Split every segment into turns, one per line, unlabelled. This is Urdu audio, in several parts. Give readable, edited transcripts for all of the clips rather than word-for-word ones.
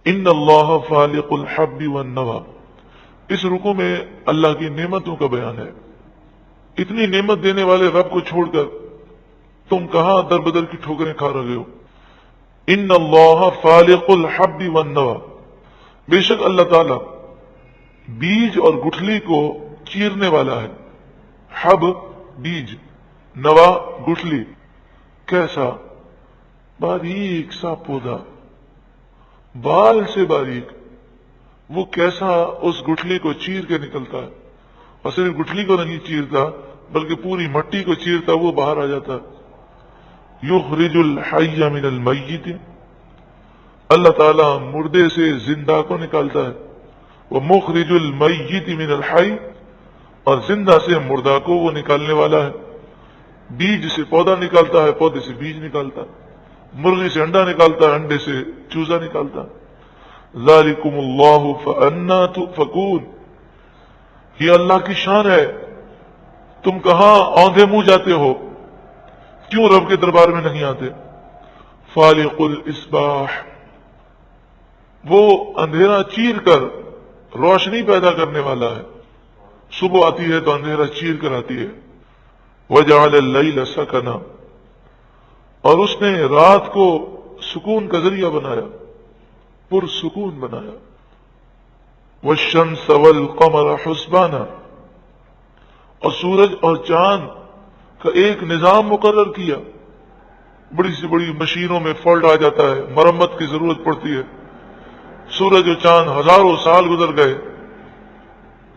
ان اللہ فالق الحب والنوى، اس رکوع میں اللہ کی نعمتوں کا بیان ہے۔ اتنی نعمت دینے والے رب کو چھوڑ کر تم کہاں در بدر کی ٹھوکریں کھا رہے ہو؟ ان اللہ فالق الحب والنوى، بے شک اللہ تعالی بیج اور گٹھلی کو چیرنے والا ہے۔ حب بیج، نوا گٹھلی، کیسا باریک سا پودا، بال سے باریک، وہ کیسا اس گٹھلی کو چیر کے نکلتا ہے، اور صرف گٹھلی کو نہیں چیرتا بلکہ پوری مٹی کو چیرتا، وہ باہر آ جاتا ہے۔ یخرج الحی من المیت، اللہ تعالیٰ مردے سے زندہ کو نکالتا ہے، وہ مخرج المیت من الحی، اور زندہ سے مردہ کو وہ نکالنے والا ہے۔ بیج سے پودا نکالتا ہے، پودے سے بیج نکالتا ہے، مرغی سے انڈا نکالتا ہے، انڈے سے چوزا نکالتا ہے۔ ذالکم اللہ فانا تؤفکون، یہ اللہ کی شان ہے، تم کہاں اوندھے منہ جاتے ہو، کیوں رب کے دربار میں نہیں آتے؟ فالق الاصباح، وہ اندھیرا چیر کر روشنی پیدا کرنے والا ہے، صبح آتی ہے تو اندھیرا چیر کر آتی ہے۔ وجعل اللیل سکنا، اور اس نے رات کو سکون کا ذریعہ بنایا، پرسکون بنایا۔ والشمس والقمر حسبانا، اور سورج اور چاند کا ایک نظام مقرر کیا۔ بڑی سی بڑی مشینوں میں فالٹ آ جاتا ہے، مرمت کی ضرورت پڑتی ہے، سورج و چاند ہزاروں سال گزر گئے،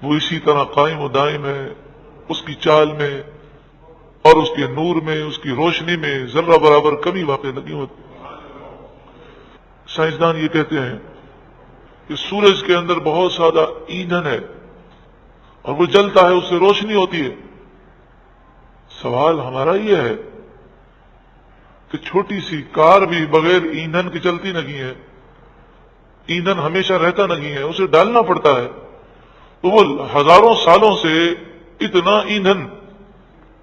وہ اسی طرح قائم و دائم ہے، اس کی چال میں اور اس کے نور میں، اس کی روشنی میں ذرہ برابر کمی واقع نہیں ہوتی۔ سائنسدان یہ کہتے ہیں کہ سورج کے اندر بہت زیادہ ایندھن ہے اور وہ جلتا ہے، اس سے روشنی ہوتی ہے۔ سوال ہمارا یہ ہے کہ چھوٹی سی کار بھی بغیر ایندھن کی چلتی نہیں ہے، ایندھن ہمیشہ رہتا نہیں ہے، اسے ڈالنا پڑتا ہے، تو وہ ہزاروں سالوں سے اتنا ایندھن،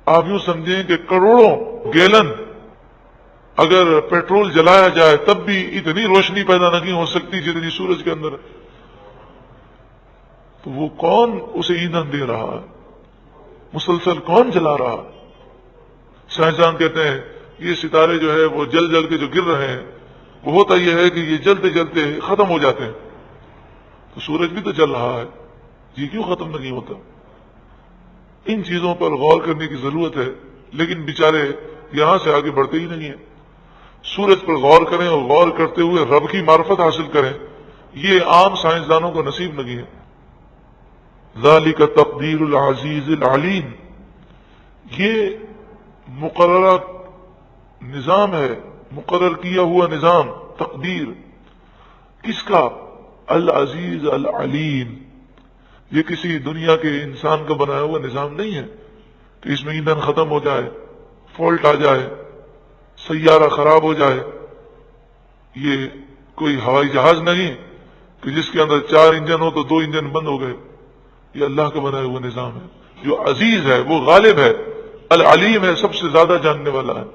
آپ یوں سمجھیں کہ کروڑوں گیلن اگر پیٹرول جلایا جائے تب بھی اتنی روشنی پیدا نہیں ہو سکتی جتنی سورج کے اندر ہے۔ تو وہ کون اسے ایندھن دے رہا ہے، مسلسل کون جلا رہا ہے؟ سائنسدان کہتے ہیں یہ ستارے جو ہے وہ جل جل کے جو گر رہے ہیں، وہ ہوتا یہ ہے کہ یہ جلتے جلتے ختم ہو جاتے ہیں۔ تو سورج بھی تو جل رہا ہے، یہ کیوں ختم نہیں ہوتا؟ ان چیزوں پر غور کرنے کی ضرورت ہے، لیکن بیچارے یہاں سے آگے بڑھتے ہی نہیں ہیں۔ سورج پر غور کریں اور غور کرتے ہوئے رب کی معرفت حاصل کریں، یہ عام سائنسدانوں کو نصیب نہیں ہے۔ ذالک تقدیر العزیز العلیم، یہ مقررہ نظام ہے، مقرر کیا ہوا نظام، تقدیر کس کا؟ العزیز العلیم، یہ کسی دنیا کے انسان کا بنایا ہوا نظام نہیں ہے کہ اس میں ایندھن ختم ہو جائے، فالٹ آ جائے، سیارہ خراب ہو جائے۔ یہ کوئی ہوائی جہاز نہیں کہ جس کے اندر 4 انجن ہو تو 2 انجن بند ہو گئے، یہ اللہ کا بنایا ہوا نظام ہے، جو عزیز ہے، وہ غالب ہے، العلیم ہے، سب سے زیادہ جاننے والا ہے۔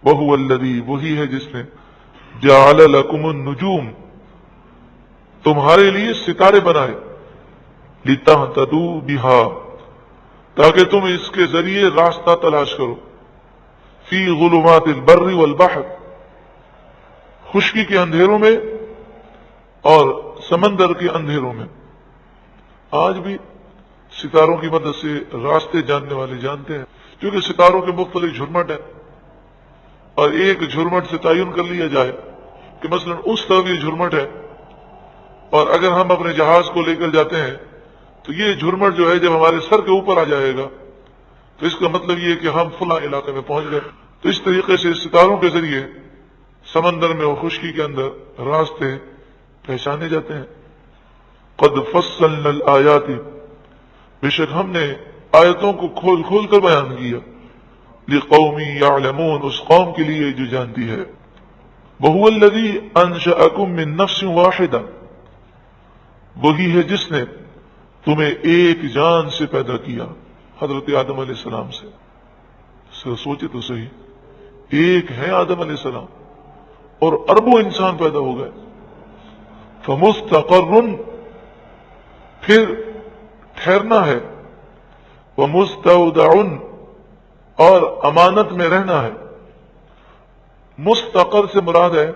وَهُوَ الَّذِي، وہی ہے جس نے جَعَلَ لَكُمُ النُّجُومَ، تمہارے لیے ستارے بنائے، لِتَهْتَدُوا بِهَا، تاکہ تم اس کے ذریعے راستہ تلاش کرو، فی ظلمات البر والبحر، خشکی کے اندھیروں میں اور سمندر کے اندھیروں میں۔ آج بھی ستاروں کی مدد سے راستے جاننے والے جانتے ہیں، کیونکہ ستاروں کے مختلف جھرمٹ ہیں، اور ایک جھرمٹ سے تعین کر لیا جائے کہ مثلا اس طرف یہ جھرمٹ ہے، اور اگر ہم اپنے جہاز کو لے کر جاتے ہیں تو یہ جھرمٹ جو ہے جب ہمارے سر کے اوپر آ جائے گا تو اس کا مطلب یہ کہ ہم فلاں علاقے میں پہنچ گئے۔ تو اس طریقے سے ستاروں کے ذریعے سمندر میں اور خشکی کے اندر راستے پہچانے جاتے ہیں۔ قد فصلنا الآیات، بے شک ہم نے آیتوں کو کھول کھول کر بیان کیا، لقوم یعلمون، اس قوم کے لیے جو جانتی ہے۔ وہو الذی انشأکم من نفس واحدہ، وہی ہے جس نے تمہیں ایک جان سے پیدا کیا، حضرت آدم علیہ السلام سے۔ سوچے تو صحیح، ایک ہے آدم علیہ السلام اور اربوں انسان پیدا ہو گئے، فمستقر، پھر ٹھہرنا ہے، ومستودع، اور امانت میں رہنا ہے۔ مستقر سے مراد ہے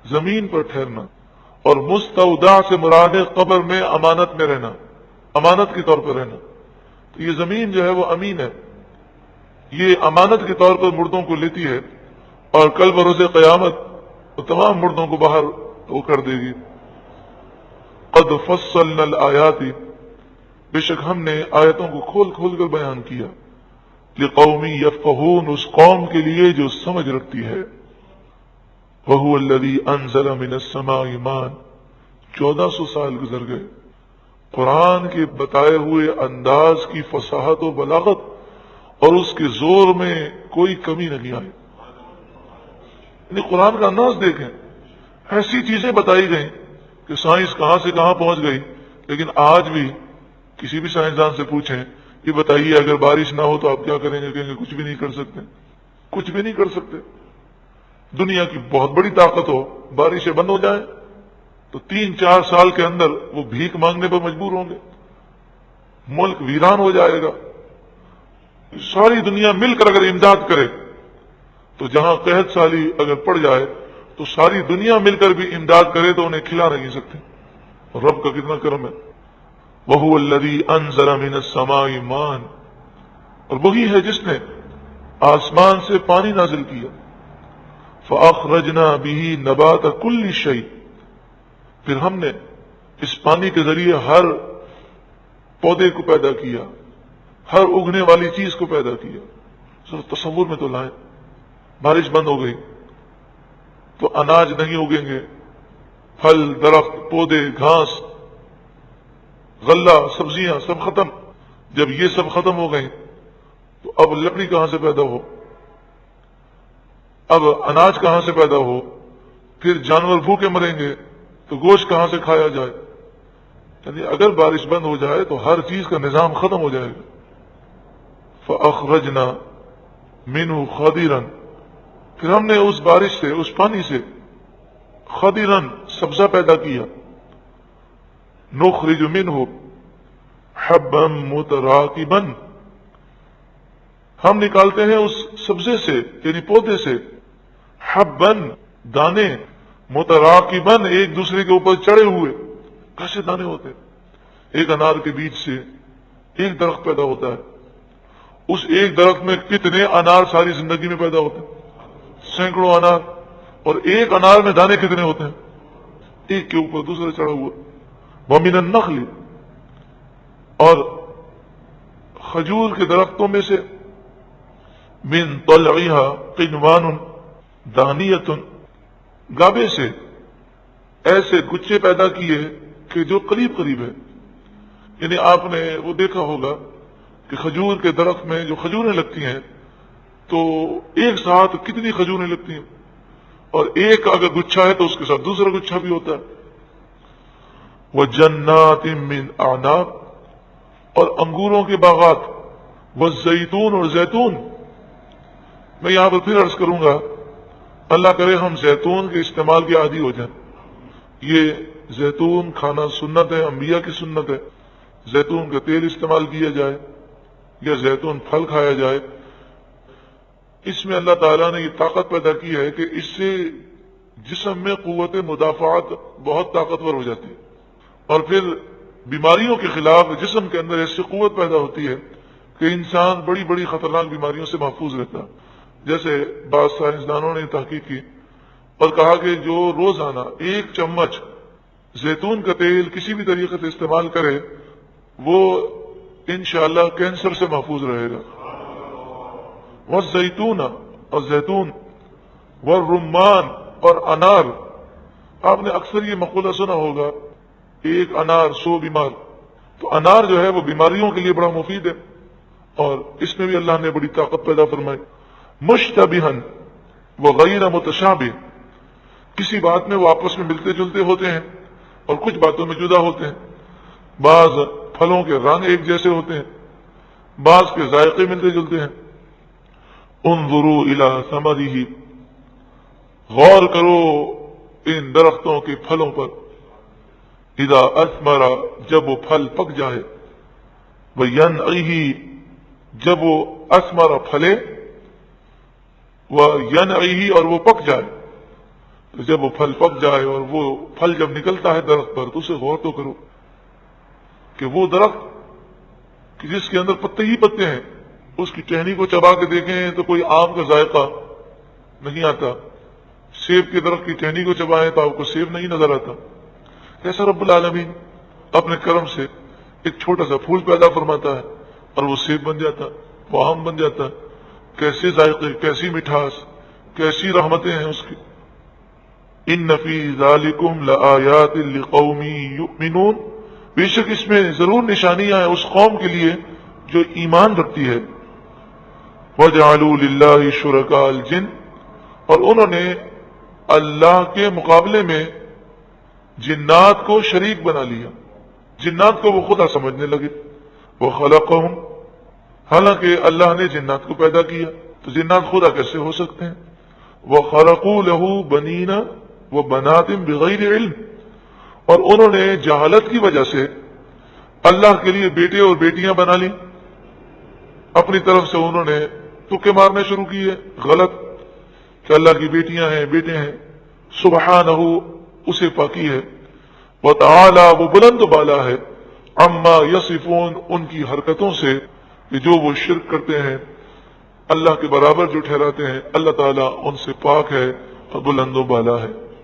زمین پر ٹھہرنا، اور مستودع سے مراد ہے قبر میں امانت میں رہنا، امانت کے طور پر رہنا۔ تو یہ زمین جو ہے وہ امین ہے، یہ امانت کے طور پر مردوں کو لیتی ہے، اور کل بروز قیامت وہ تمام مردوں کو باہر وہ کر دے گی۔ قد فصلنا الآیات، بے شک ہم نے آیتوں کو کھول کھول کر بیان کیا، لقوم یفقہون، اس قوم کے لیے جو سمجھ رکھتی ہے۔ وہو الذی انزل من السماء ماء، 1400 سال گزر گئے، قرآن کے بتائے ہوئے انداز کی فصاحت و بلاغت اور اس کے زور میں کوئی کمی نہیں آئی۔ یعنی قرآن کا انداز دیکھیں، ایسی چیزیں بتائی گئیں کہ سائنس کہاں سے کہاں پہنچ گئی، لیکن آج بھی کسی بھی سائنسدان سے پوچھیں یہ بتائیے اگر بارش نہ ہو تو آپ کیا کریں گے، کہیں گے کچھ بھی نہیں کر سکتے، کچھ بھی نہیں کر سکتے۔ دنیا کی بہت بڑی طاقت ہو، بارشیں بند ہو جائیں تو 3-4 سال کے اندر وہ بھیک مانگنے پر مجبور ہوں گے، ملک ویران ہو جائے گا۔ ساری دنیا مل کر اگر امداد کرے تو جہاں قحط سالی اگر پڑ جائے تو ساری دنیا مل کر بھی امداد کرے تو انہیں کھلا نہیں سکتے۔ اور رب کا کتنا کرم ہے۔ وَهُوَ الَّذِي أَنزَلَ مِنَ السَّمَاءِ مَاءً، اور وہی ہے جس نے آسمان سے پانی نازل کیا، فَأَخْرَجْنَا بِهِ نَبَاتَ كُلِّ شَيْءٍ، پھر ہم نے اس پانی کے ذریعے ہر پودے کو پیدا کیا، ہر اگنے والی چیز کو پیدا کیا۔ صرف تصور میں تو لائیں، بارش بند ہو گئی تو اناج نہیں اگیں گے، پھل، درخت، پودے، گھاس، غلہ، سبزیاں سب ختم۔ جب یہ سب ختم ہو گئیں تو اب لکڑی کہاں سے پیدا ہو، اب اناج کہاں سے پیدا ہو، پھر جانور بھوکے مریں گے تو گوشت کہاں سے کھایا جائے۔ یعنی اگر بارش بند ہو جائے تو ہر چیز کا نظام ختم ہو جائے گا۔ فَأَخْرَجْنَا مِنْهُ خَضِرًا، پھر ہم نے اس بارش سے، اس پانی سے خضرًا سبزہ پیدا کیا، نخرج منہ حبا متراکبا، ہم نکالتے ہیں اس سبزے سے یعنی پودے سے، حبا دانے، متراکبا ایک دوسرے کے اوپر چڑھے ہوئے۔ کیسے دانے ہوتے ہیں؟ ایک انار کے بیج سے ایک درخت پیدا ہوتا ہے، اس ایک درخت میں کتنے انار ساری زندگی میں پیدا ہوتے ہیں؟ سینکڑوں انار، اور ایک انار میں دانے کتنے ہوتے ہیں؟ ایک کے اوپر دوسرے چڑھا ہوا۔ وَمِنَ النَّخْلِ، اور کھجور کے درختوں میں سے، مِن طَلْعِهَا قِنْوَانٌ دَانِيَةٌ، گابے سے ایسے گچھے پیدا کیے کہ جو قریب قریب ہے۔ یعنی آپ نے وہ دیکھا ہوگا کہ کھجور کے درخت میں جو کھجوریں لگتی ہیں تو ایک ساتھ کتنی کھجوریں لگتی ہیں، اور ایک اگر گچھا ہے تو اس کے ساتھ دوسرا گچھا بھی ہوتا ہے۔ وَجَنَّاتٍ مِّنْ أَعْنَابٍ، اور انگوروں کے باغات، وَالزَّيْتُونَ، اور زیتون۔ میں یہاں پر پھر عرض کروں گا، اللہ کرے ہم زیتون کے استعمال کے عادی ہو جائیں۔ یہ زیتون کھانا سنت ہے، انبیاء کی سنت ہے، زیتون کا تیل استعمال کیا جائے یا زیتون پھل کھایا جائے۔ اس میں اللہ تعالیٰ نے یہ طاقت پیدا کی ہے کہ اس سے جسم میں قوت مدافعت بہت طاقتور ہو جاتی ہے، اور پھر بیماریوں کے خلاف جسم کے اندر ایسی قوت پیدا ہوتی ہے کہ انسان بڑی بڑی خطرناک بیماریوں سے محفوظ رہتا ہے۔ جیسے بعض سائنسدانوں نے تحقیق کی اور کہا کہ جو روزانہ 1 چمچ زیتون کا تیل کسی بھی طریقے سے استعمال کرے وہ انشاءاللہ کینسر سے محفوظ رہے گا۔ والزیتون، اور زیتون، والرمان، اور انار۔ آپ نے اکثر یہ مقولہ سنا ہوگا، ایک انار 100 بیمار۔ تو انار جو ہے وہ بیماریوں کے لیے بڑا مفید ہے، اور اس میں بھی اللہ نے بڑی طاقت پیدا فرمائی۔ مشتبہن وغیر متشابہ، کسی بات میں وہ آپس میں ملتے جلتے ہوتے ہیں اور کچھ باتوں میں جدا ہوتے ہیں۔ بعض پھلوں کے رنگ ایک جیسے ہوتے ہیں، بعض کے ذائقے ملتے جلتے ہیں۔ انظروا الی ثمرہ، غور کرو ان درختوں کے پھلوں پر۔ اذا اثمر جب وہ پھل پک جائے، وینعہ جب وہ اثمر پھلے، وینعہ اور وہ پک جائے، تو جب وہ پھل پک جائے اور وہ پھل جب نکلتا ہے درخت پر تو اسے غور تو کرو کہ وہ درخت کہ جس کے اندر پتے ہی پتے ہیں، اس کی ٹہنی کو چبا کے دیکھیں تو کوئی آم کا ذائقہ نہیں آتا، سیب کے درخت کی ٹہنی کو چبائیں تو آپ کو سیب نہیں نظر آتا۔ ایسا رب العالمین اپنے کرم سے ایک چھوٹا سا پھول پیدا فرماتا ہے اور وہ سیب بن جاتا، وہ آم بن جاتا۔ کیسے ذائقے، کیسی مٹھاس، کیسی رحمتیں ہیں اس کی۔ ان فی ذالکم لآیات لقوم یؤمنون، بے شک اس میں ضرور نشانیاں ہیں اس قوم کے لیے جو ایمان رکھتی ہے۔ وجعلوا للہ شرکاء الجن، اور انہوں نے اللہ کے مقابلے میں جنات کو شریک بنا لیا، جنات کو وہ خدا سمجھنے لگے۔ وخلقہم، حالانکہ اللہ نے جنات کو پیدا کیا، تو جنات خدا کیسے ہو سکتے ہیں؟ وخلقوا لہ بنین وبنات بغیر علم، اور انہوں نے جہالت کی وجہ سے اللہ کے لیے بیٹے اور بیٹیاں بنا لی، اپنی طرف سے انہوں نے تکے مارنے شروع کیے غلط کہ اللہ کی بیٹیاں ہیں، بیٹے ہیں۔ سبحانہ، اسے پاکی ہے، وتعالی، وہ بلند و بالا ہے، عما یصفون، ان کی حرکتوں سے کہ جو وہ شرک کرتے ہیں، اللہ کے برابر جو ٹھہراتے ہیں، اللہ تعالیٰ ان سے پاک ہے اور بلند و بالا ہے۔